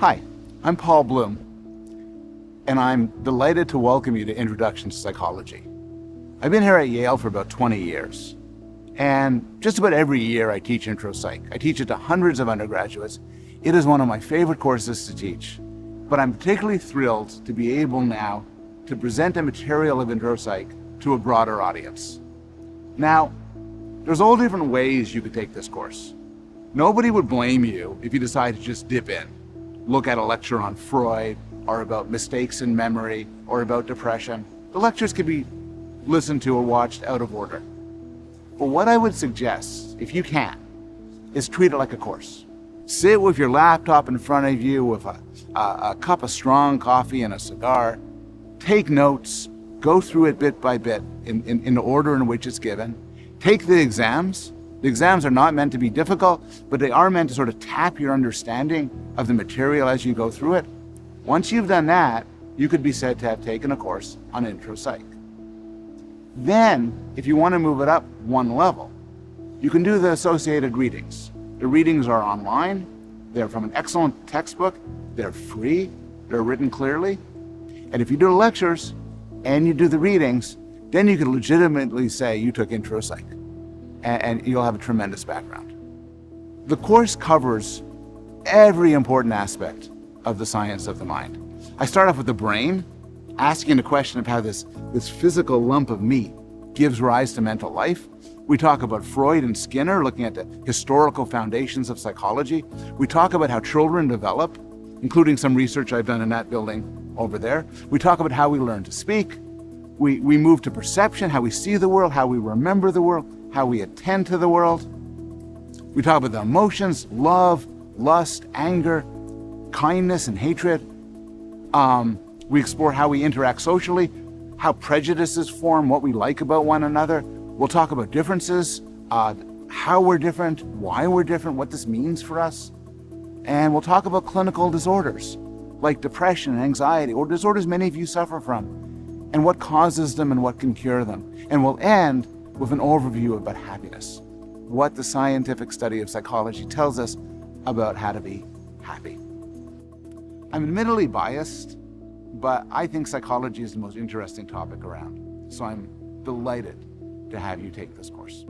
Hi, I'm Paul Bloom, and I'm delighted to welcome you to Introduction to Psychology. I've been here at Yale for about 20 years, and just about every year I teach Intro Psych. I teach it to hundreds of undergraduates. It is one of my favorite courses to teach, but I'm particularly thrilled to be able now to present the material of Intro Psych to a broader audience. Now, there's all different ways you could take this course. Nobody would blame you if you decide to just dip in, look at a lecture on Freud, or about mistakes in memory, or about depression. The lectures could be listened to or watched out of order. But what I would suggest, if you can, is treat it like a course. Sit with your laptop in front of you with a cup of strong coffee and a cigar. Take notes, go through it bit by bit in the order in which it's given. Take the exams. The exams are not meant to be difficult, but they are meant to sort of tap your understanding of the material as you go through it. Once you've done that, you could be said to have taken a course on Intro Psych. Then, if you want to move it up one level, you can do the associated readings. The readings are online, they're from an excellent textbook, they're free, they're written clearly. And if you do the lectures and you do the readings, then you can legitimately say you took Intro Psych, and you'll have a tremendous background. The course covers every important aspect of the science of the mind. I start off with the brain, asking the question of how this physical lump of meat gives rise to mental life. We talk about Freud and Skinner, looking at the historical foundations of psychology. We talk about how children develop, including some research I've done in that building over there. We talk about how we learn to speak. We move to perception, how we see the world, how we remember the world, how we attend to the world. We talk about the emotions, love, lust, anger, kindness, and hatred. We explore how we interact socially, how prejudices form, what we like about one another. We'll talk about differences, how we're different, why we're different, what this means for us. And we'll talk about clinical disorders like depression and anxiety, or disorders many of you suffer from, and what causes them and what can cure them. And we'll end with an overview about happiness, what the scientific study of psychology tells us about how to be happy. I'm admittedly biased, but I think psychology is the most interesting topic around. So I'm delighted to have you take this course.